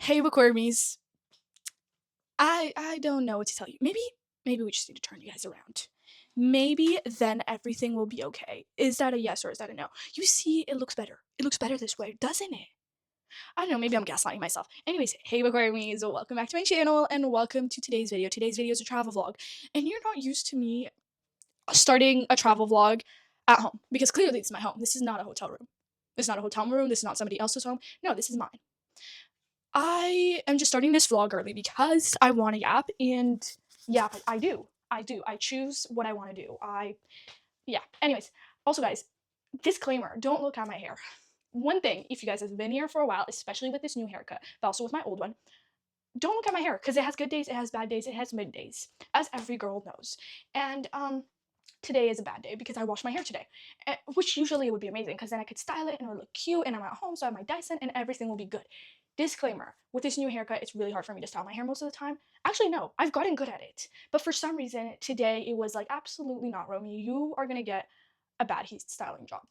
Hey, Bookwormies. I don't know what to tell you. Maybe we just need to turn you guys around. Maybe then everything will be okay. Is that a yes or is that a no? You see, it looks better. It looks better this way, doesn't it? I don't know, maybe I'm gaslighting myself. Anyways, hey Bookwormies, welcome back to my channel and welcome to today's video. Today's video is a travel vlog. And you're not used to me starting a travel vlog at home because clearly it's my home. This is not a hotel room. This is not a hotel room. This is not somebody else's home. No, this is mine. I am just starting this vlog early because I want to yap, and yeah, I do. I do. I choose what I want to do. Yeah. Anyways, also, guys, disclaimer, don't look at my hair. One thing, if you guys have been here for a while, especially with this new haircut, but also with my old one, don't look at my hair because it has good days, it has bad days, it has mid days, as every girl knows. And, today is a bad day because I washed my hair today, which usually would be amazing because then I could style it and it would look cute and I'm at home, so I have my Dyson and everything will be good. Disclaimer, with this new haircut, it's really hard for me to style my hair most of the time. Actually, no, I've gotten good at it. But for some reason, today it was like, absolutely not, Romy. You are gonna get a bad heat styling job.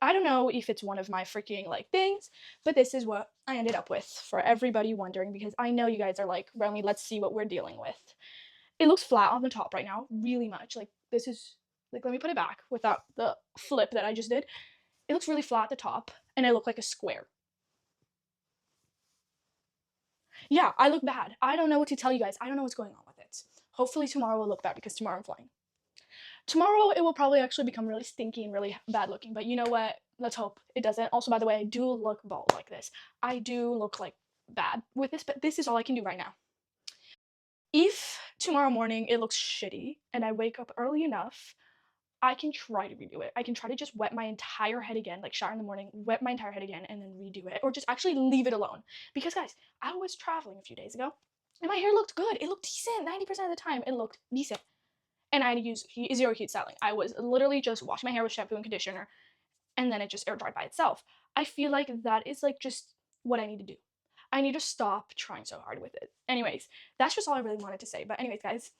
I don't know if it's one of my freaking like things, but this is what I ended up with for everybody wondering because I know you guys are like, Romy, let's see what we're dealing with. It looks flat on the top right now, really much. Like this is like let me put it back without the flip that I just did. It looks really flat at the top and I look like a square. Yeah, I look bad. I don't know what to tell you guys. I don't know what's going on with it. Hopefully tomorrow will look bad because tomorrow I'm flying. Tomorrow it will probably actually become really stinky and really bad looking, but you know what? Let's hope it doesn't. Also, by the way, I do look bald like this. I do look like bad with this, but this is all I can do right now. If tomorrow morning it looks shitty and I wake up early enough, I can try to redo it. I can try to just wet my entire head again, like shower in the morning, wet my entire head again, and then redo it. Or just actually leave it alone. Because, guys, I was traveling a few days ago, and my hair looked good. It looked decent. 90% of the time, it looked decent. And I had to use zero heat styling. I was literally just washing my hair with shampoo and conditioner, and then it just air dried by itself. I feel like that is like just what I need to do. I need to stop trying so hard with it. Anyways, that's just all I really wanted to say. But anyways, guys,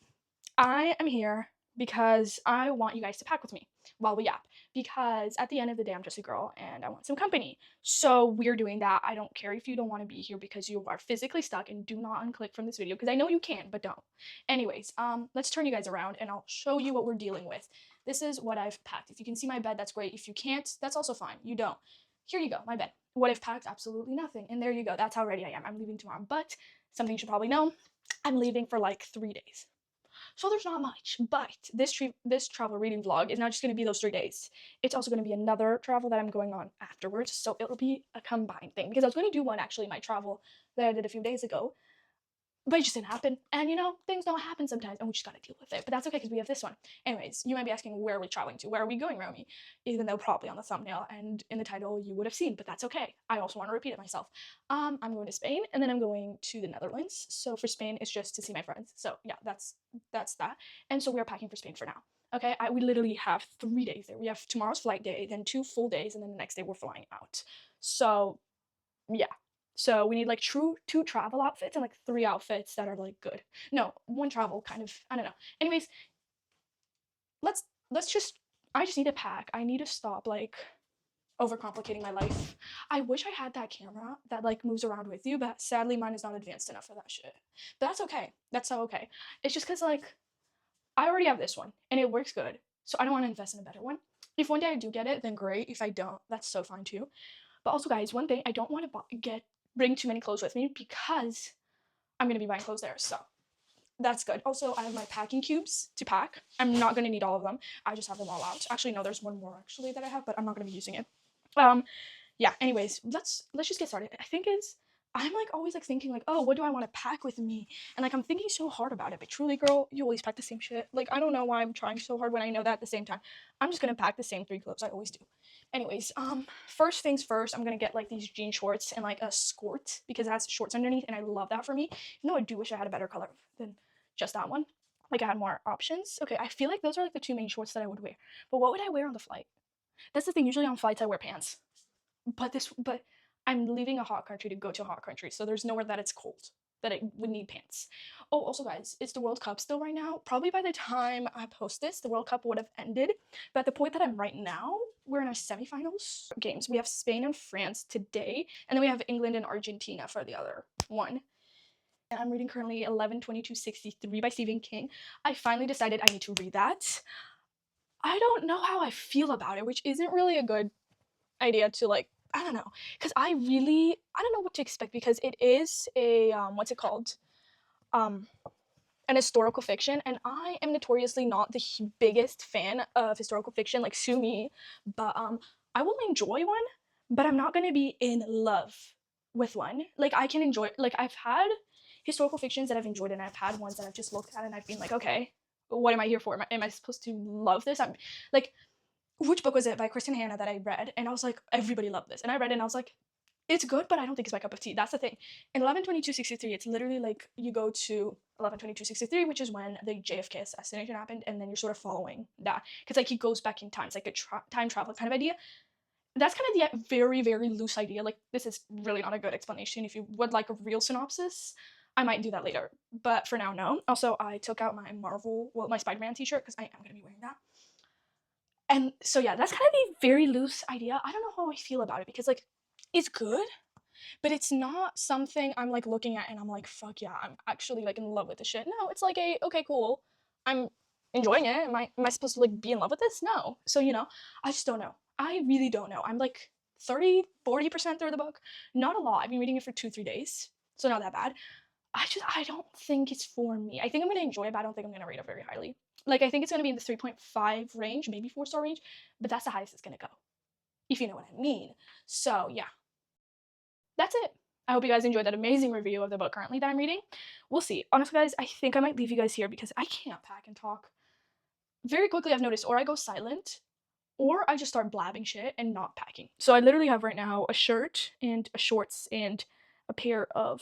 I am here because I want you guys to pack with me while we yap. Because at the end of the day, I'm just a girl and I want some company. So we're doing that. I don't care if you don't want to be here because you are physically stuck and do not unclick from this video because I know you can, but don't. Anyways, let's turn you guys around and I'll show you what we're dealing with. This is what I've packed. If you can see my bed, that's great. If you can't, that's also fine. You don't. Here you go, my bed. What I've packed? Absolutely nothing. And there you go. That's how ready I am. I'm leaving tomorrow. But something you should probably know, I'm leaving for like 3 days. So there's not much, but this travel reading vlog is not just going to be those 3 days. It's also going to be another travel that I'm going on afterwards. So it'll be a combined thing because I was going to do one actually my travel that I did a few days ago, but it just didn't happen. And you know, things don't happen sometimes, and we just gotta deal with it. But that's okay because we have this one. Anyways, you might be asking, where are we traveling to? Where are we going, Romy? Even though probably on the thumbnail and in the title you would have seen, but that's okay. I also want to repeat it myself. I'm going to Spain, and then I'm going to the Netherlands. So for Spain, it's just to see my friends. So yeah, that's that. And so we are packing for Spain for now. Okay, we literally have 3 days there. We have tomorrow's flight day, then 2 full days, and then the next day we're flying out. So yeah. So we need like two travel outfits and like 3 outfits that are like good. No, one travel kind of, I don't know. Anyways, let's just I just need to pack. I need to stop like overcomplicating my life. I wish I had that camera that like moves around with you, but sadly mine is not advanced enough for that shit. But that's okay. That's so okay. It's just cuz like I already have this one and it works good. So I don't want to invest in a better one. If one day I do get it, then great. If I don't, that's so fine too. But also, guys, one thing, I don't want to bring too many clothes with me because I'm gonna be buying clothes there. So that's good. Also, I have my packing cubes to pack. I'm not gonna need all of them. I just have them all out. Actually, no, there's one more actually that I have, but I'm not gonna be using it. Um, yeah. Anyways, let's just get started. I think is I'm like always like thinking like, oh, what do I want to pack with me? And like I'm thinking so hard about it. But truly, girl, you always pack the same shit. Like I don't know why I'm trying so hard when I know that at the same time. I'm just gonna pack the same 3 clothes I always do. Anyways, first things first, I'm gonna get like these jean shorts and like a skirt because it has shorts underneath, and I love that for me. You know, I do wish I had a better color than just that one. Like I had more options. Okay, I feel like those are like the two main shorts that I would wear. But what would I wear on the flight? That's the thing. Usually on flights I wear pants. But I'm leaving a hot country to go to a hot country, so there's nowhere that it's cold that I would need pants. Oh, also, guys, it's the World Cup still right now. Probably by the time I post this, the World Cup would have ended. But at the point that I'm right now, we're in our semifinals games. We have Spain and France today, and then we have England and Argentina for the other one. And I'm reading currently 11/22/63 by Stephen King. I finally decided I need to read that. I don't know how I feel about it, which isn't really a good idea to like, I don't know, because I don't know what to expect because it is a what's it called? Um an historical fiction, and I am notoriously not the biggest fan of historical fiction, like sue me, but I will enjoy one, but I'm not gonna be in love with one. Like I can enjoy, like I've had historical fictions that I've enjoyed, and I've had ones that I've just looked at and I've been like, okay, what am I here for? Am I supposed to love this? I'm like, which book was it by Kristen Hanna that I read? And I was like, everybody loved this, and I read it and I was like, it's good, but I don't think it's my cup of tea. That's the thing. In 11/22/63, it's literally like you go to 11/22/63, which is when the JFK assassination happened, and then you're sort of following that because like he goes back in time. It's like a time travel kind of idea. That's kind of the very very loose idea. Like this is really not a good explanation. If you would like a real synopsis, I might do that later. But for now, no. Also, I took out my my Spider-Man T-shirt because I am gonna be wearing that. And so yeah, that's kind of the very loose idea. I don't know how I feel about it because like it's good, but it's not something I'm like looking at and I'm like, fuck yeah, I'm actually like in love with this shit. No, it's like a okay, cool. I'm enjoying it. Am I supposed to like be in love with this? No. So, I just don't know. I really don't know. I'm like 30-40% through the book. Not a lot. I've been reading it for 2-3 days. So not that bad. I don't think it's for me. I think I'm gonna enjoy it, but I don't think I'm gonna rate it very highly. Like I think it's gonna be in the 3.5 range, maybe 4-star range, but that's the highest it's gonna go. If you know what I mean. So yeah, that's it. I hope you guys enjoyed that amazing review of the book currently that I'm reading. We'll see. Honestly, guys, I think I might leave you guys here because I can't pack and talk. Very quickly, I've noticed, or I go silent, or I just start blabbing shit and not packing. So I literally have right now a shirt and a shorts and a pair of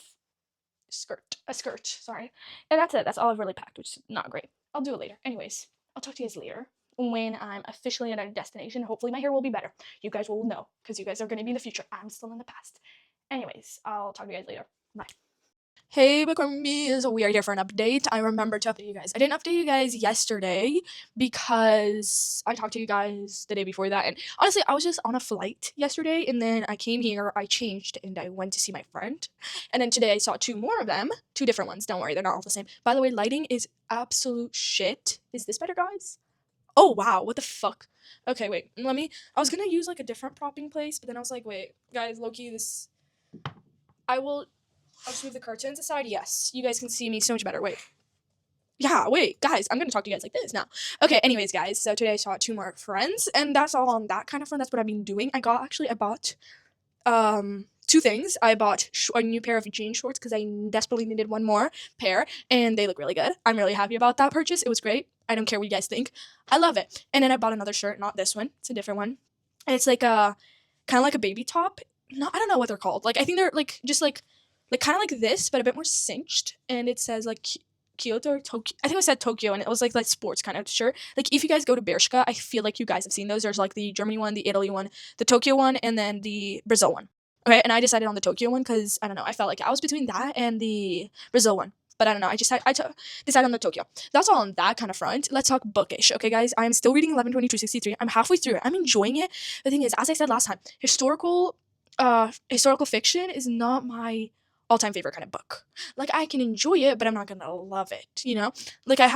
a skirt, sorry. And that's it. That's all I've really packed, which is not great. I'll do it later. Anyways, I'll talk to you guys later when I'm officially at a destination. Hopefully my hair will be better. You guys will know because you guys are going to be in the future. I'm still in the past. Anyways, I'll talk to you guys later. Bye. Hey, Bookwormies, we are here for an update. I remember to update you guys. I didn't update you guys yesterday because I talked to you guys the day before that. And honestly, I was just on a flight yesterday, and then I came here, I changed, and I went to see my friend. And then today I saw 2 more of them. 2 different ones. Don't worry, they're not all the same. By the way, lighting is absolute shit. Is this better, guys? Oh, wow, what the fuck? Okay, wait, I was gonna use like a different propping place, but then I was like, wait, guys, low-key, I'll just move the curtains aside. Yes, you guys can see me so much better. Wait. Yeah, wait, guys, I'm gonna talk to you guys like this now. Okay, anyways, guys, so today I saw 2 more friends, and that's all on that kind of front. That's what I've been doing. I bought 2 things. I bought a new pair of jean shorts because I desperately needed one more pair, and they look really good. I'm really happy about that purchase. It was great. I don't care what you guys think. I love it. And then I bought another shirt, not this one. It's a different one. And it's like kind of like a baby top. No, I don't know what they're called. Like I think they're like just like kind of like this, but a bit more cinched. And it says like Kyoto or Tokyo. I think it said Tokyo, and it was like sports kind of shirt. Like if you guys go to Bershka, I feel like you guys have seen those. There's like the Germany one, the Italy one, the Tokyo one, and then the Brazil one. Okay, and I decided on the Tokyo one because I don't know. I felt like I was between that and the Brazil one, but I don't know. Decided on the Tokyo. That's all on that kind of front. Let's talk bookish, okay, guys. I am still reading 11/22/63. I'm halfway through it. I'm enjoying it. The thing is, as I said last time, historical fiction is not my all-time favorite kind of book. Like I can enjoy it, but I'm not gonna love it. Like I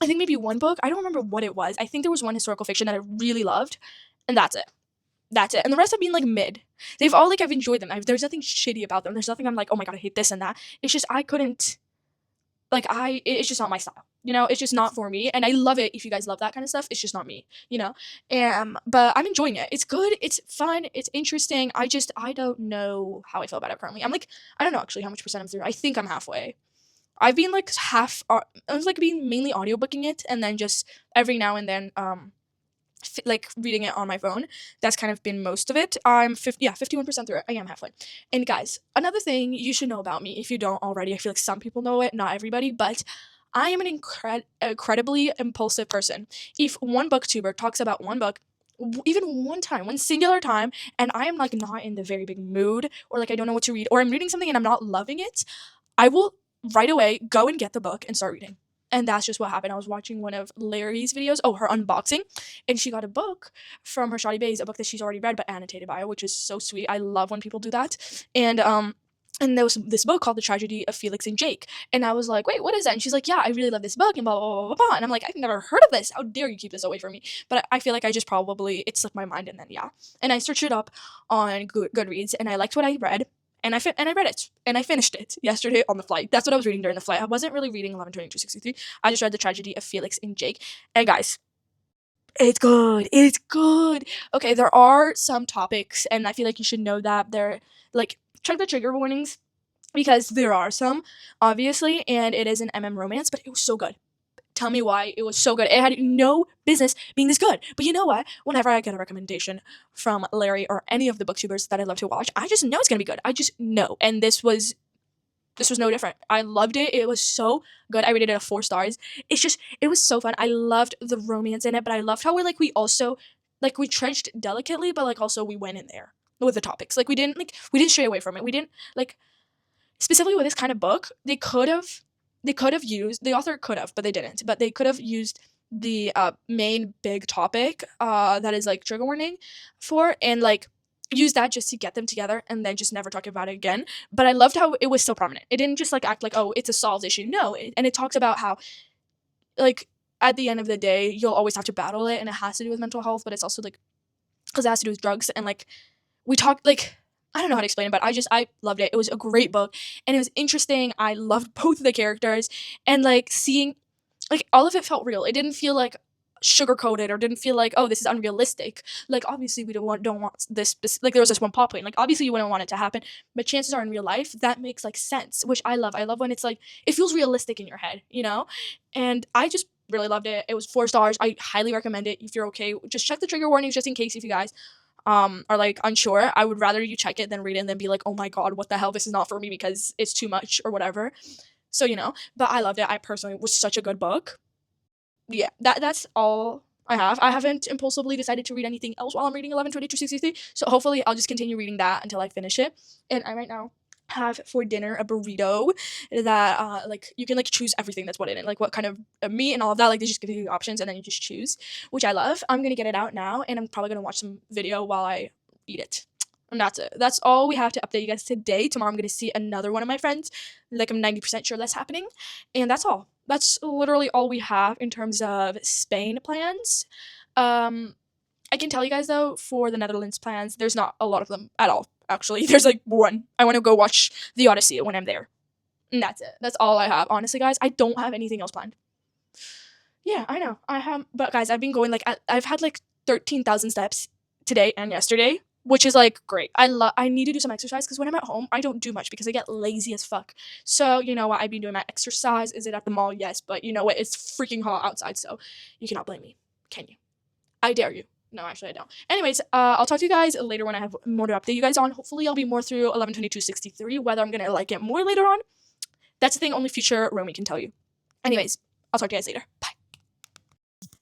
think maybe one book. I don't remember what it was. I think there was one historical fiction that I really loved, and that's it. That's it. And the rest have been like mid. They've all like I've enjoyed them. There's nothing shitty about them. There's nothing I'm like, oh my god, I hate this and that. It's just I couldn't it's just not my style. It's just not for me. And I love it if you guys love that kind of stuff. It's just not me. But I'm enjoying it. It's good, it's fun, it's interesting. I don't know how I feel about it currently. I don't know actually how much percent I'm through. I think I'm halfway. I've been like I was like being mainly audiobooking it and then just every now and then like reading it on my phone. That's kind of been most of it. I'm 51% through it. I am halfway. And guys, another thing you should know about me if you don't already. I feel like some people know it, not everybody, but I am an incredibly impulsive person. If one booktuber talks about one book even one singular time, and I am like not in the very big mood, or like I don't know what to read, or I'm reading something and I'm not loving it, I will right away go and get the book and start reading. And that's just what happened. I was watching one of Larry's videos, her unboxing, and she got a book from her Shoddy Bays, a book that she's already read but annotated by her, which is so sweet. I love when people do that. And and there was this book called The Tragedy of Felix and Jake. And I was like, wait, what is that? And she's like, yeah, I really love this book and blah, blah, blah, blah, blah. And I'm like, I've never heard of this. How dare you keep this away from me? But I feel like I just probably, it slipped my mind. And then, yeah. And I searched it up on Goodreads and I liked what I read. And I read it. And I finished it yesterday on the flight. That's what I was reading during the flight. I wasn't really reading 11/22/63. I just read The Tragedy of Felix and Jake. And guys, it's good. It's good. Okay, there are some topics, and I feel like you should know that they're like check the trigger warnings because there are some, obviously, and it is an romance, but it was so good. Tell me why it was so good. It had no business being this good. But you know what? Whenever I get a recommendation from Larry or any of the booktubers that I love to watch, I just know it's gonna be good. I just know. And this was no different. I loved it. It was so good. I rated it a 4 stars. It was so fun. I loved the romance in it, but I loved how we also, like, we trenched delicately, but, like, also we went in there with the topics. Like, we didn't stray away from it. We didn't, like, specifically with this kind of book, they could have used, the author could have, but they didn't. But they could have used the main big topic that is, like, trigger warning for, and, like, use that just to get them together and then just never talk about it again. But I loved how it was still prominent. It didn't just, like, act like, oh, it's a solved issue. No, and it talks about how, like, at the end of the day, you'll always have to battle it, and it has to do with mental health, but it's also, like, because it has to do with drugs, and, like, we talked, like, I don't know how to explain it, but I loved it. It was a great book, and it was interesting. I loved both of the characters, and, like, seeing, like, all of it felt real. It didn't feel like sugar coated or didn't feel like, oh, this is unrealistic. Like, obviously we don't want this, like, there was this one plot point, like, obviously you wouldn't want it to happen, but chances are in real life that makes, like, sense, which I love. I love when it's like it feels realistic in your head, you know. And I just really loved it. It was 4 stars. I highly recommend it. If you're okay, just check the trigger warnings just in case, if you guys are, like, unsure. I would rather you check it than read it and then be like, oh my god, what the hell, this is not for me because it's too much or whatever. So, you know, but I loved it. I personally, was such a good book. Yeah, that's all I have. I haven't impulsively decided to read anything else while I'm reading 11/22/63, so hopefully I'll just continue reading that until I finish it. And I right now have for dinner a burrito that, like, you can, like, choose everything that's what in it, like what kind of meat and all of that. Like, they just give you options and then you just choose, which I love. I'm gonna get it out now, and I'm probably gonna watch some video while I eat it. And that's it. That's all we have to update you guys today. Tomorrow I'm gonna see another one of my friends. Like, I'm 90% sure that's happening. And that's all. That's literally all we have in terms of Spain plans. Um, I can tell you guys though, for the Netherlands plans, there's not a lot of them at all. Actually, there's like one. I want to go watch the Odyssey when I'm there, and that's it. That's all I have. Honestly, guys, I don't have anything else planned. Yeah, I know. I have, but guys, I've been going, like, I've had like 13,000 steps today and yesterday, which is, like, great. I need to do some exercise because when I'm at home, I don't do much because I get lazy as fuck. So, you know what? I've been doing my exercise. Is it at the mall? Yes, but you know what? It's freaking hot outside, so you cannot blame me, can you? I dare you. No, actually, I don't. Anyways, I'll talk to you guys later when I have more to update you guys on. Hopefully, I'll be more through 11/22/63. Whether I'm gonna like it more later on, that's the thing only future Romy can tell you. Anyways, I'll talk to you guys later. Bye.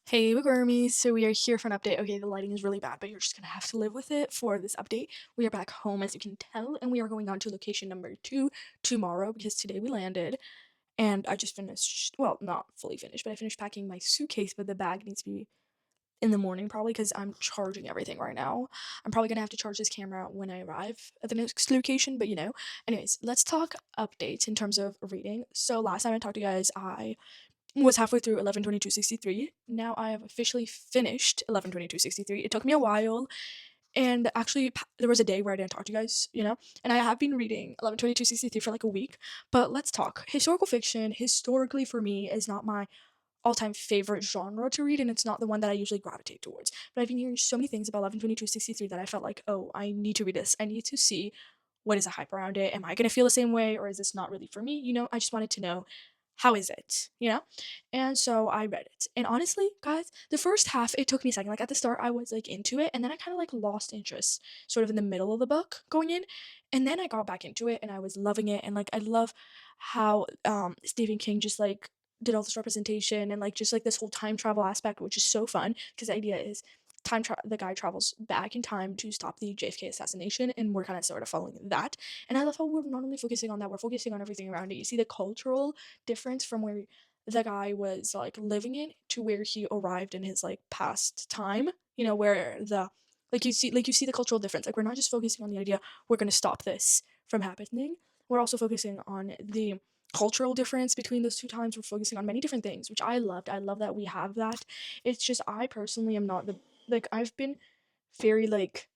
Hey, Bookwormies. So we are here for an update. Okay, the lighting is really bad, but you're just gonna have to live with it for this update. We are back home, as you can tell, and we are going on to location number 2 tomorrow because today we landed. And I just finished, well, not fully finished, but I finished packing my suitcase, but the bag needs to be in the morning probably because I'm charging everything right now. I'm probably gonna have to charge this camera when I arrive at the next location, but you know. Anyways, let's talk updates in terms of reading. So last time I talked to you guys, I was halfway through 11/22/63. Now I have officially finished 11/22/63. It took me a while, and actually there was a day where I didn't talk to you guys, you know. And I have been reading 11/22/63 for like a week. But let's talk. Historical fiction, historically for me, is not my all-time favorite genre to read, and it's not the one that I usually gravitate towards. But I've been hearing so many things about 11/22/63 that I felt like, oh, I need to read this. I need to see what is the hype around it. Am I gonna feel the same way, or is this not really for me? You know, I just wanted to know, how is it? You know? And so I read it. And honestly, guys, the first half, it took me a second. Like, at the start, I was like into it, and then I kind of like lost interest sort of in the middle of the book going in. And then I got back into it and I was loving it. And like, I love how Stephen King just like did all this representation and like just like this whole time travel aspect, which is so fun because the idea is the guy travels back in time to stop the JFK assassination, and we're kind of sort of following that. And I love how we're not only focusing on that, we're focusing on everything around it. You see the cultural difference from where the guy was like living in to where he arrived in his like past time, you know, where the like you see the cultural difference. Like, we're not just focusing on the idea we're going to stop this from happening, we're also focusing on the cultural difference between those two times. We're focusing on many different things, which I loved. I love that we have that. It's just I personally am not the like I've been very like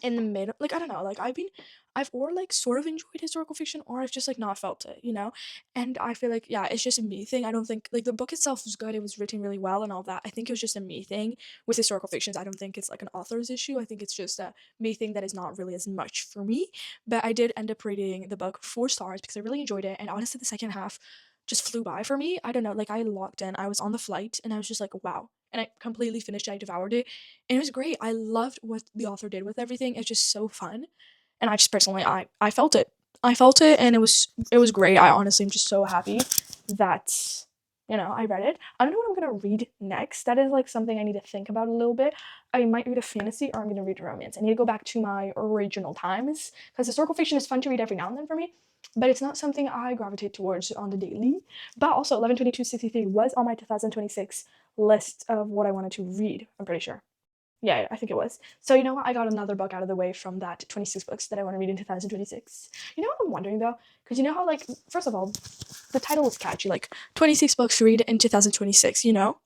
in the middle. Like I don't know, like I've or like sort of enjoyed historical fiction, or I've just like not felt it, you know. And I feel like yeah, it's just a me thing. I don't think like the book itself was good, it was written really well and all that. I think it was just a me thing with historical fictions. I don't think it's like an author's issue. I think it's just a me thing that is not really as much for me. But I did end up rating the book 4 stars because I really enjoyed it, and honestly the second half just flew by for me. I don't know, like I locked in, I was on the flight and I was just like wow, and I completely finished it. I devoured it, and it was great. I loved what the author did with everything. It's just so fun, and I just personally, I felt it. I felt it, and it was great. I honestly am just so happy that I read it. I don't know what I'm gonna read next. That is like something I need to think about a little bit. I might read a fantasy or I'm gonna read a romance. I need to go back to my original times because historical fiction is fun to read every now and then for me, but it's not something I gravitate towards on the daily. But also, 11/22/63 was on my 2026 list of what I wanted to read. I'm pretty sure. Yeah, I think it was. So you know what? I got another book out of the way from that 26 books that I want to read in 2026. You know what I'm wondering though? Because you know how like first of all, the title is catchy, like 26 books to read in 2026. You know,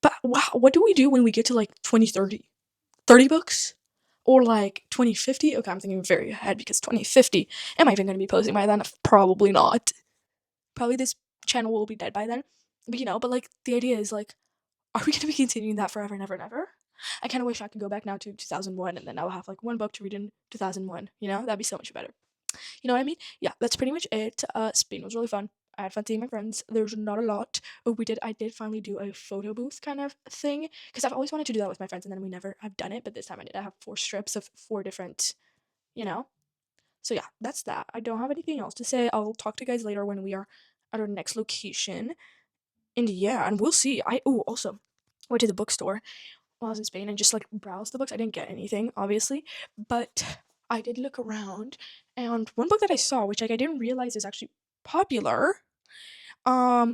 but wow, what do we do when we get to like 2030? 30 books? Or like 2050? Okay, I'm thinking very ahead because 2050. Am I even going to be posting by then? Probably not. Probably this channel will be dead by then. But but like the idea is like, are we going to be continuing that forever and ever and ever? I kind of wish I could go back now to 2001 and then I'll have like one book to read in 2001. That'd be so much better. You know what I mean? Yeah, that's pretty much it. Spain was really fun. I had fun seeing my friends. There's not a lot. Oh, I did finally do a photo booth kind of thing because I've always wanted to do that with my friends and then we never have done it. But this time I did. I have 4 strips of 4 different, you know. So yeah, that's that. I don't have anything else to say. I'll talk to you guys later when we are at our next location. And yeah, and we'll see. Also went to the bookstore while I was in Spain and just like browsed the books. I didn't get anything, obviously, but I did look around, and one book that I saw, which like I didn't realize is actually popular,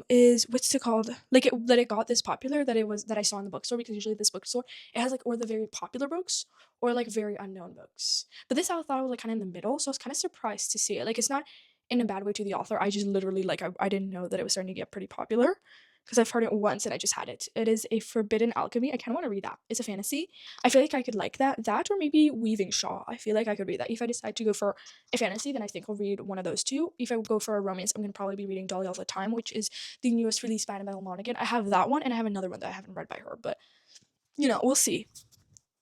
is what's it called? Like that it got this popular that I saw in the bookstore because usually this bookstore it has like or the very popular books or like very unknown books. But this I thought was like kind of in the middle, so I was kind of surprised to see it. Like it's not in a bad way to the author. I just literally like I didn't know that it was starting to get pretty popular because I've heard it once and I just had it. It is a Forbidden Alchemy. I kind of want to read that. It's a fantasy. I feel like I could like that. That or maybe Weaving Shaw. I feel like I could read that. If I decide to go for a fantasy, then I think I'll read one of those two. If I go for a romance, I'm gonna probably be reading Dolly All the Time, which is the newest release by Annabelle Monaghan. I have that one and I have another one that I haven't read by her, but we'll see.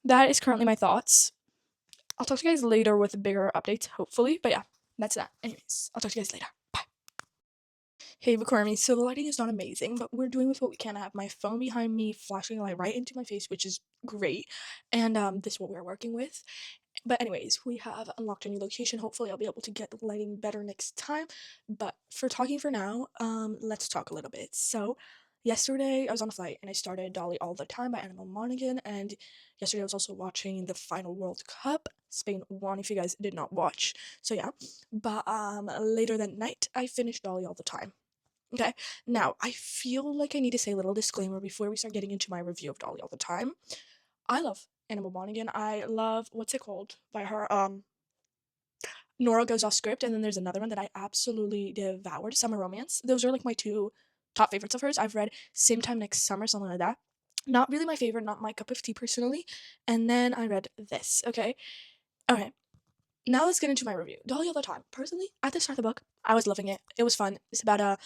That is currently my thoughts. I'll talk to you guys later with bigger updates, hopefully. But yeah, that's that. Anyways, I'll talk to you guys later. Bye. Hey, Bookwormies. So the lighting is not amazing, but we're doing with what we can. I have my phone behind me, flashing a light right into my face, which is great. And this is what we're working with. But anyways, we have unlocked a new location. Hopefully I'll be able to get the lighting better next time. But for talking for now, let's talk a little bit. So yesterday I was on a flight and I started Dolly All the Time by Annabelle Monaghan, and yesterday I was also watching the final World Cup. Spain won if you guys did not watch. So yeah. But later that night I finished Dolly All the Time. Okay. Now I feel like I need to say a little disclaimer before we start getting into my review of Dolly All the Time. I love Annabelle Monaghan. I love what's it called by her? Nora Goes Off Script, and then there's another one that I absolutely devoured, Summer Romance. Those are like my 2 top favorites of hers. I've read Same Time Next Summer, something like that. Not really my favorite, not my cup of tea personally. And then I read this. Okay. Okay. Now let's get into my review. Dolly All the Time. Personally, at the start of the book, I was loving it. It was fun. It's about a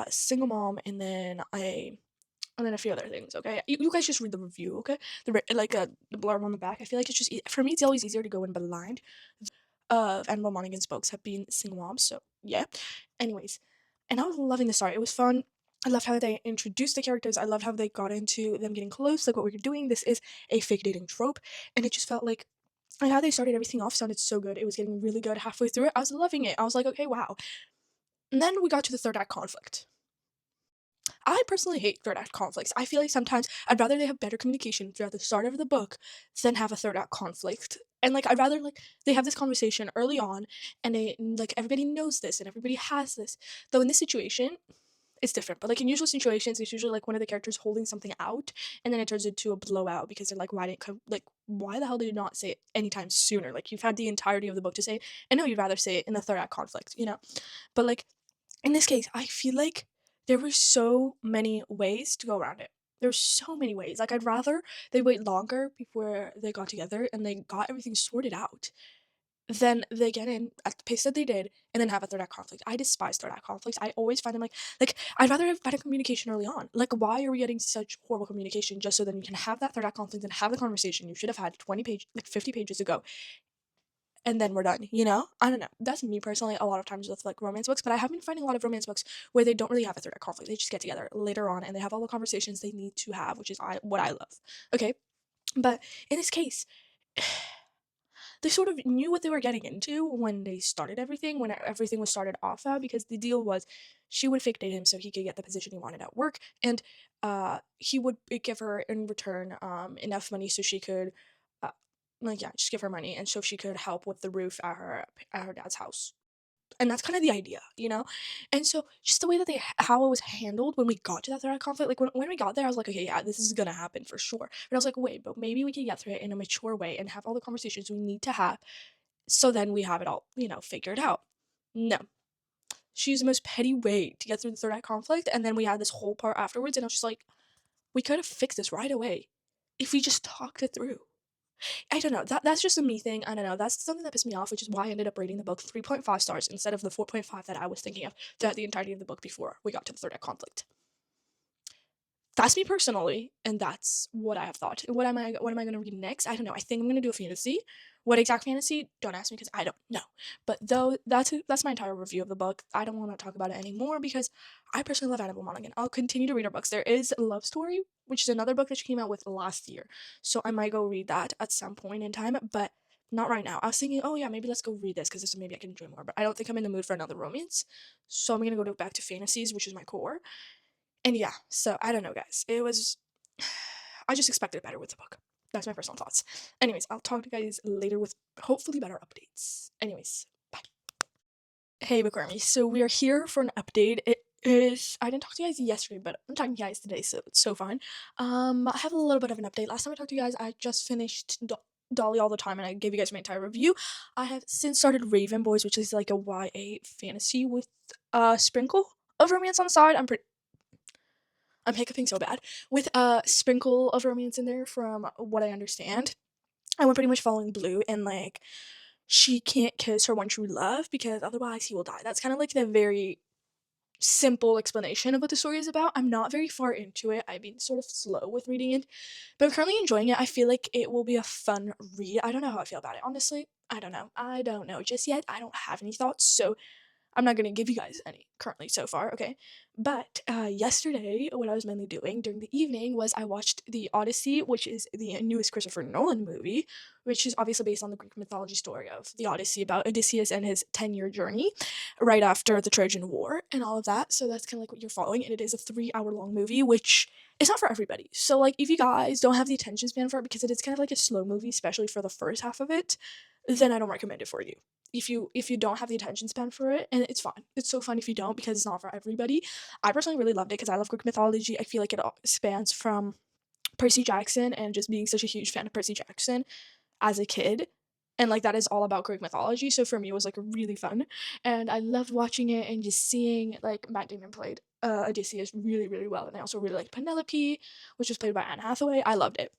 single mom and then a few other things. Okay, you guys just read the review. Okay, the blurb on the back. I feel like it's just for me. It's always easier to go in blind. Of Annabelle Monaghan's books have been single moms, so yeah. Anyways, and I was loving the start. It was fun. I loved how they introduced the characters. I loved how they got into them getting close, like what we were doing. This is a fake dating trope, and it just felt like and how they started everything off sounded so good. It was getting really good halfway through it. I was loving it. I was like, okay, wow. And then we got to the third act conflict. I personally hate third act conflicts. I feel like sometimes I'd rather they have better communication throughout the start of the book than have a third act conflict. And like I'd rather like they have this conversation early on and they like everybody knows this and everybody has this. Though in this situation, it's different. But like in usual situations, it's usually like one of the characters holding something out, and then it turns into a blowout because they're like, why the hell did you not say it anytime sooner? Like you've had the entirety of the book to say it, and no, you'd rather say it in the third act conflict, you know? But like in this case, I feel like there were so many ways to go around it. There's so many ways. Like I'd rather they wait longer before they got together and they got everything sorted out than they get in at the pace that they did and then have a third act conflict. I despise third act conflicts. I always find them like I'd rather have better communication early on. Like why are we getting such horrible communication just so then you can have that third act conflict and have the conversation you should have had 50 pages ago and then we're done, you know? I don't know. That's me personally a lot of times with like romance books, but I have been finding a lot of romance books where they don't really have a third act conflict. They just get together later on and they have all the conversations they need to have, which is what I love. Okay? But in this case, they sort of knew what they were getting into when they started everything, when everything was started off at, because the deal was she would fake date him so he could get the position he wanted at work, and he would give her in return enough money so she could, uh, like yeah, just give her money, and so she could help with the roof at her dad's house. And that's kind of the idea, you know? And so just the way that how it was handled when we got to that third conflict, like when we got there, I was like, okay, yeah, this is gonna happen for sure. But I was like, wait, but maybe we can get through it in a mature way and have all the conversations we need to have. So then we have it all, figured out. No. She used the most petty way to get through the third act conflict. And then we had this whole part afterwards. And I was just like, we could have fixed this right away if we just talked it through. I don't know. That's just a me thing. I don't know. That's something that pissed me off, which is why I ended up rating the book 3.5 stars instead of the 4.5 that I was thinking of throughout the entirety of the book before we got to the third act conflict. That's me personally, and that's what I have thought. What am I gonna read next? I don't know. I think I'm gonna do a fantasy. What exact fantasy? Don't ask me because I don't know. But though that's my entire review of the book. I don't want to talk about it anymore because I personally love Annabelle Monaghan. I'll continue to read her books. There is Love Story, which is another book that she came out with last year. So I might go read that at some point in time, but not right now. I was thinking, oh yeah, maybe let's go read this because maybe I can enjoy more. But I don't think I'm in the mood for another romance. So I'm gonna go back to fantasies, which is my core. And yeah, so I don't know, guys. It was. I just expected better with the book. That's my personal thoughts. Anyways, I'll talk to you guys later with hopefully better updates. Anyways, bye. Hey, Bookwormies. So we are here for an update. It is. I didn't talk to you guys yesterday, but I'm talking to you guys today, so it's so fun. I have a little bit of an update. Last time I talked to you guys, I just finished Dolly All the Time, and I gave you guys my entire review. I have since started Raven Boys, which is like a YA fantasy with a sprinkle of romance on the side. I'm hiccuping so bad, with a sprinkle of romance in there from what I understand. I went pretty much following Blue, and like she can't kiss her one true love because otherwise he will die. That's kind of like the very simple explanation of what the story is about. I'm not very far into it. I've been sort of slow with reading it, but I'm currently enjoying it. I feel like it will be a fun read. I don't know how I feel about it, honestly. I don't know. I don't know just yet. I don't have any thoughts, so I'm not gonna give you guys any currently so far, okay? But yesterday, what I was mainly doing during the evening was I watched The Odyssey, which is the newest Christopher Nolan movie, which is obviously based on the Greek mythology story of the Odyssey about Odysseus and his 10-year journey right after the Trojan War and all of that. So that's kind of like what you're following, and it is a 3-hour long movie, which is not for everybody. So like if you guys don't have the attention span for it because it is kind of like a slow movie, especially for the first half of it, then I don't recommend it for you. If you don't have the attention span for it, and it's fine. It's so fun if you don't because it's not for everybody. I personally really loved it because I love Greek mythology. I feel like it all spans from Percy Jackson and just being such a huge fan of Percy Jackson as a kid. And like that is all about Greek mythology. So for me it was like really fun. And I loved watching it and just seeing like Matt Damon played Odysseus really, really well. And I also really liked Penelope, which was played by Anne Hathaway. I loved it.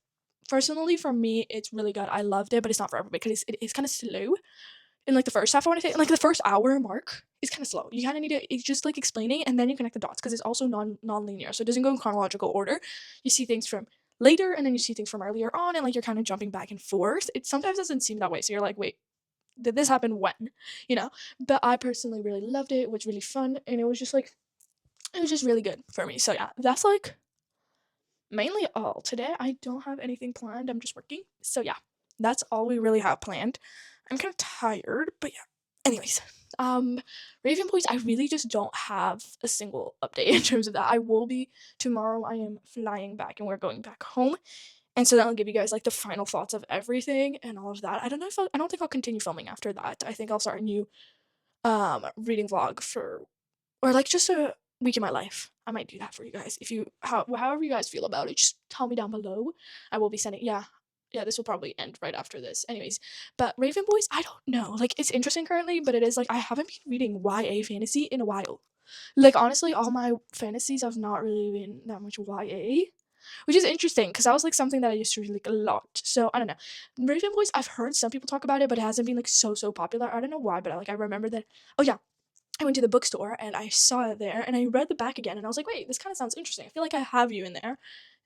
Personally, for me, it's really good. I loved it, but it's not for everybody because it is kind of slow in like the first half. I want to say, like the first hour mark is kind of slow. You kind of need to it's just like explaining, and then you connect the dots because it's also non-linear, so it doesn't go in chronological order. You see things from later, and then you see things from earlier on, and like you're kind of jumping back and forth. It sometimes doesn't seem that way, so you're like, wait, did this happen when? You know. But I personally really loved it. It was really fun, and it was just really good for me. So yeah, that's like mainly all. Today I don't have anything planned. I'm just working. So yeah, that's all we really have planned. I'm kind of tired, but yeah. Anyways, Raven Boys, I really just don't have a single update in terms of that. I will be tomorrow. I am flying back and we're going back home. And so that'll give you guys like the final thoughts of everything and all of that. I don't know if I don't think I'll continue filming after that. I think I'll start a new reading vlog for or like just a week in my life. I might do that for you guys. If you however you guys feel about it, just tell me down below. I will be sending yeah, this will probably end right after this. Anyways, but Raven Boys, I don't know. Like it's interesting currently, but it is like I haven't been reading YA fantasy in a while. Like honestly, all my fantasies have not really been that much YA, which is interesting because that was like something that I used to read like a lot. So I don't know. Raven Boys, I've heard some people talk about it, but it hasn't been like so popular. I don't know why, but I remember that. Oh yeah, I went to the bookstore and I saw it there and I read the back again and I was like, wait, this kind of sounds interesting. I feel like I have you in there.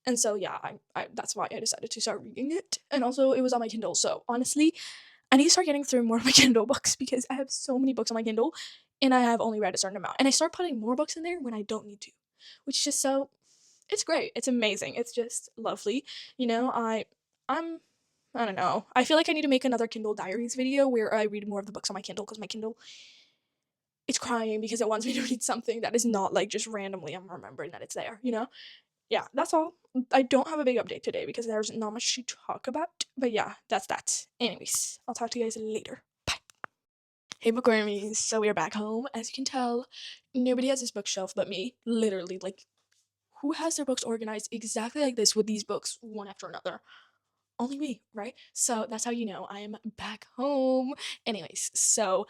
And so yeah, I that's why I decided to start reading it. And also it was on my Kindle. So honestly, I need to start getting through more of my Kindle books because I have so many books on my Kindle and I have only read a certain amount. And I start putting more books in there when I don't need to. Which is just so it's great. It's amazing. It's just lovely. You know, I'm I don't know. I feel like I need to make another Kindle Diaries video where I read more of the books on my Kindle because my Kindle it's crying because it wants me to read something that is not like just randomly I'm remembering that it's there, you know? Yeah, that's all. I don't have a big update today because there's not much to talk about. But yeah, that's that. Anyways, I'll talk to you guys later. Bye. Hey Bookwormies, so we are back home. As you can tell, nobody has this bookshelf but me. Literally, like, who has their books organized exactly like this with these books one after another? Only me, right? So that's how you know I am back home. Anyways, so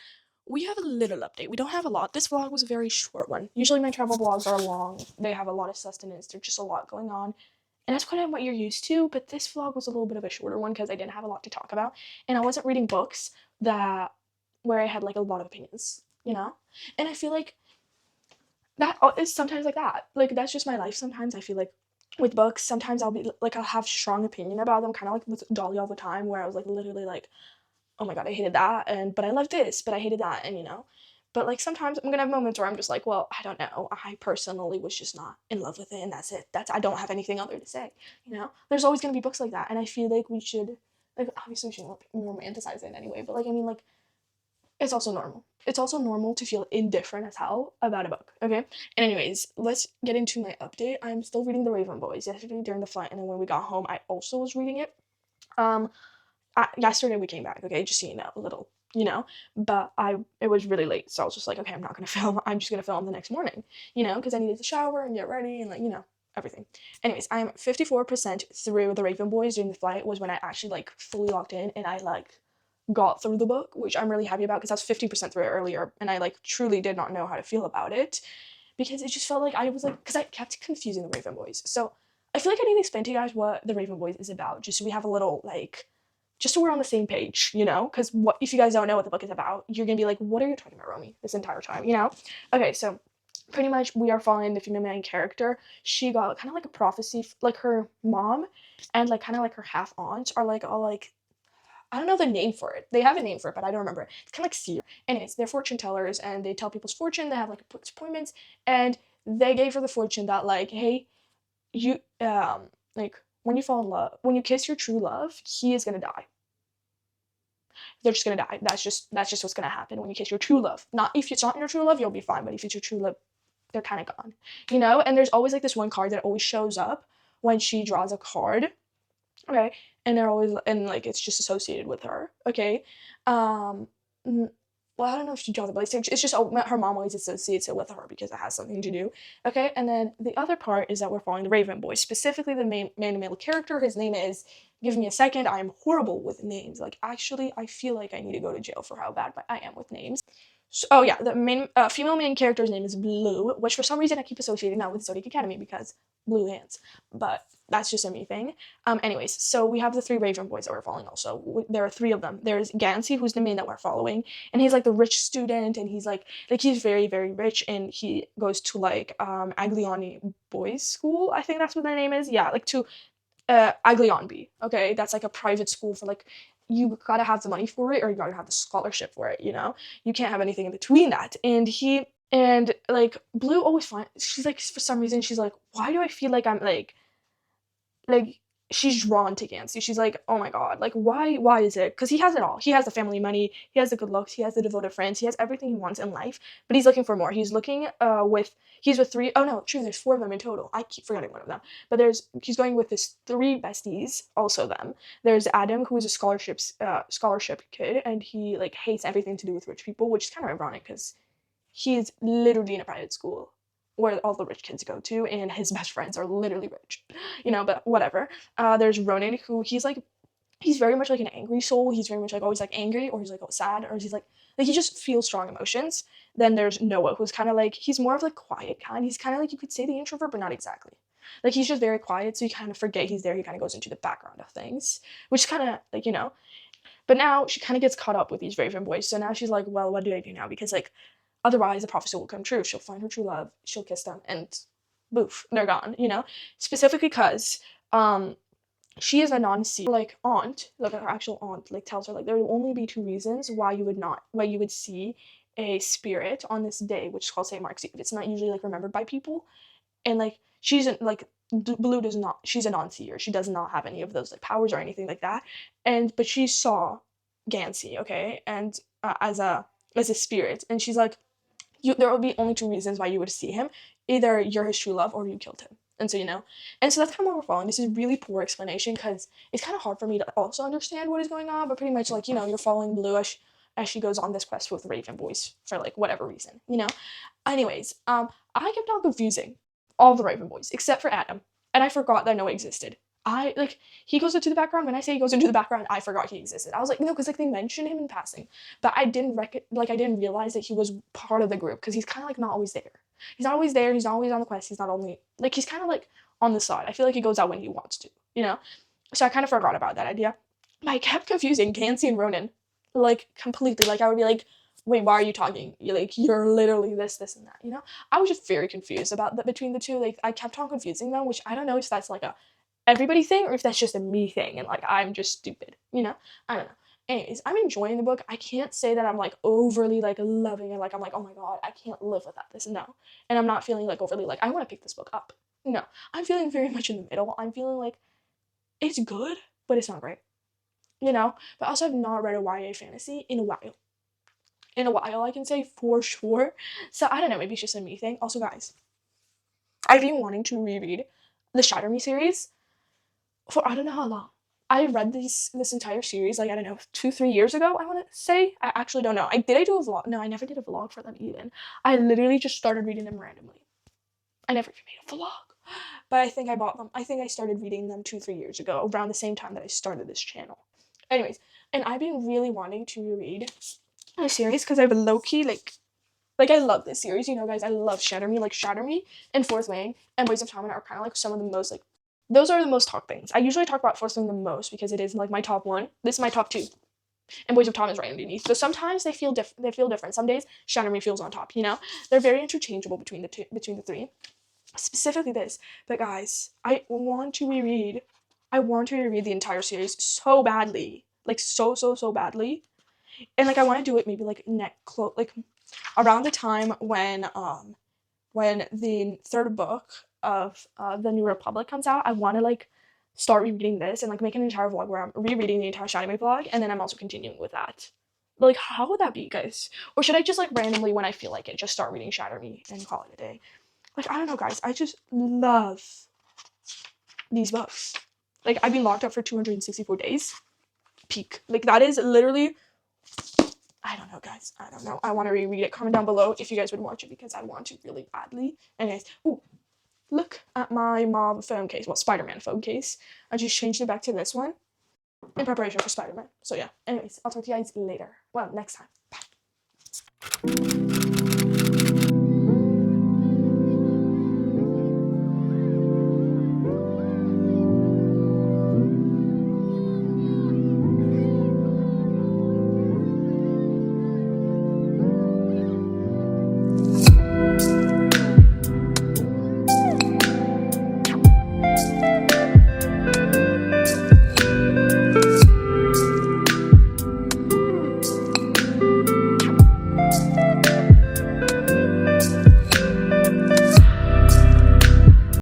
we have a little update. We don't have a lot. This vlog was a very short one. Usually my travel vlogs are long. They have a lot of sustenance. There's just a lot going on. And that's kind of what you're used to, but this vlog was a little bit of a shorter one because I didn't have a lot to talk about. And I wasn't reading books that where I had like a lot of opinions, you know? And I feel like that is sometimes like that. Like that's just my life. Sometimes I feel like with books, sometimes I'll be like I'll have strong opinion about them, kind of like with Dolly all the time, where I was like literally like, oh my god, I hated that, and but I loved this, but I hated that, and you know. But like sometimes I'm gonna have moments where I'm just like, well, I don't know. I personally was just not in love with it, and that's it. I don't have anything other to say. You know, there's always gonna be books like that, and I feel like we should like obviously we shouldn't romanticize it anyway, but like I mean like it's also normal. It's also normal to feel indifferent as hell about a book, okay? And anyways, let's get into my update. I'm still reading The Raven Boys. Yesterday during the flight, and then when we got home, I also was reading it. Um, yesterday we came back, okay? Just so you know, a little, you know? But it was really late, so I was just like, okay, I'm not gonna film. I'm just gonna film the next morning, you know? Because I needed to shower and get ready and like, you know, everything. Anyways, I'm 54% through The Raven Boys during the flight was when I actually like fully locked in and I like got through the book, which I'm really happy about because I was 50% through it earlier and I like truly did not know how to feel about it because it just felt like I was like, because I kept confusing the Raven Boys. So I feel like I need to explain to you guys what the Raven Boys is about, just so we have a little like, just so we're on the same page, you know? Because what if you guys don't know what the book is about, you're gonna be like, what are you talking about, Romy, this entire time, you know? Okay, so pretty much we are following the female main character. She got kind of like a prophecy, like her mom and like kind of like her half aunt are like all like I don't know the name for it. They have a name for it, but I don't remember. It's kind of like seer. Anyways, they're fortune tellers and they tell people's fortune. They have like appointments, and they gave her the fortune that like, hey, you like when you fall in love, when you kiss your true love, he is gonna die. They're just gonna die. That's just what's gonna happen when you kiss your true love. Not if it's not your true love, you'll be fine. But if it's your true love, they're kind of gone, you know. And there's always like this one card that always shows up when she draws a card. Okay, and they're always and like it's just associated with her. Okay, um, well I don't know if she draws it, but it's just her mom always associates it with her because it has something to do. Okay, and then the other part is that we're following the Raven Boy, specifically the main male character. His name is. Give me a second. I am horrible with names. Like actually, I feel like I need to go to jail for how bad I am with names. So, oh yeah, the main female main character's name is Blue, which for some reason I keep associating that with Zodiac Academy because blue hands. But that's just a me thing. Anyways, so we have the three Raven boys that we're following also. There are three of them. There's Gansey, who's the main that we're following, and he's like the rich student, and he's like he's very, very rich, and he goes to like Agliani Boys School, I think that's what their name is. Yeah, like to Aglianbi, okay? That's like a private school for like you gotta have the money for it or you gotta have the scholarship for it, you know? You can't have anything in between that. And like Blue always finds she's like for some reason she's like, why do I feel like I'm like she's drawn to Gansey. She's like, oh my god, like why is it? Because he has it all. He has the family money, he has the good looks, he has the devoted friends, he has everything he wants in life, but he's looking for more. He's looking he's with three oh no, true, there's four of them in total. I keep forgetting one of them. But he's going with his three besties, also them. There's Adam, who is a scholarship kid, and he like hates everything to do with rich people, which is kind of ironic because he's literally in a private school where all the rich kids go to, and his best friends are literally rich, but whatever. There's Ronan, who he's very much like an angry soul. He's very much like always like angry, or he's like sad, or he's like he just feels strong emotions. Then there's Noah, who's kind of like, he's more of like quiet kind. He's kind of like, you could say the introvert, but not exactly. Like he's just very quiet, so you kind of forget he's there. He kind of goes into the background of things, which is kind of like, But now she kind of gets caught up with these Raven boys. So now she's like, well, what do I do now? Because like otherwise the prophecy will come true. She'll find her true love, she'll kiss them, and boof, they're gone, Specifically because she is a non-seer like aunt, like her actual aunt, like tells her like there will only be two reasons why you would see a spirit on this day, which is called St. Mark's Eve. It's not usually like remembered by people, and like she's like Blue does not. She's a non-seer. She does not have any of those like powers or anything like that. But she saw Gansey, okay, and as a spirit, and she's like, there will be only two reasons why you would see him. Either you're his true love or you killed him. And so, And so that's kind of what we're following. This is really poor explanation because it's kind of hard for me to also understand what is going on, but pretty much like, you're following Blue as she goes on this quest with Raven Boys for like whatever reason, Anyways, I kept on confusing all the Raven Boys except for Adam. And I forgot that Noah existed. He goes into the background. When I say he goes into the background, I forgot he existed. I was like, no, because like they mentioned him in passing, but I didn't realize that he was part of the group because he's kind of like not always there. He's not always there. He's not always on the quest. He's not only like he's kind of like on the side. I feel like he goes out when he wants to, So I kind of forgot about that idea. But I kept confusing Gansey and Ronan, like completely. Like I would be like, wait, why are you talking? You're literally this, and that. I was just very confused about between the two. Like I kept on confusing them, which I don't know if that's like a everybody thing or if that's just a me thing and like I'm just stupid, I don't know. Anyways, I'm enjoying the book. I can't say that I'm like overly like loving it, like I'm like, oh my god, I can't live without this. No. And I'm not feeling like overly like I want to pick this book up. No. I'm feeling very much in the middle. I'm feeling like it's good, but it's not great. But also I've not read a YA fantasy in a while. I can say for sure. So I don't know, maybe it's just a me thing. Also, guys, I've been wanting to reread the Shatter Me series for I don't know how long. I read this entire series, like, I don't know, 2-3 years ago, I want to say. I actually don't know. I do a vlog? No, I never did a vlog for them even. I literally just started reading them randomly. I never even made a vlog. But I think I bought them. I think I started reading them 2-3 years ago, around the same time that I started this channel. Anyways, and I've been really wanting to reread a series because I've low-key, like I love this series, guys. I love Shatter Me. Like Shatter Me and Fourth Wing and Boys of Tommen are kind of like some of the most like those are the most talked things. I usually talk about Fourth Wing the most because it is like my top one. This is my top two, and Boys of Tommen is right underneath. So sometimes they feel different. Some days Shatter Me feels on top. They're very interchangeable between the three. Specifically this, but guys, I want to reread the entire series so badly, like so badly, and like I want to do it maybe like like around the time when the third book of the New Republic comes out. I want to like start rereading this and like make an entire vlog where I'm rereading the entire Shadow Me vlog, and then I'm also continuing with that. Like, how would that be, guys? Or should I just like randomly when I feel like it just start reading Shatter Me and call it a day? Like, I don't know, guys. I just love these books. Like, I've been locked up for 264 days. Peak. Like, that is literally, I don't know, guys. I don't know. I want to reread it. Comment down below if you guys would watch it because I want to really badly. Anyways, ooh, look at my mom phone case. Well, Spider-Man phone case. I just changed it back to this one in preparation for Spider-Man. So yeah. Anyways, I'll talk to you guys later. Well, next time. Bye.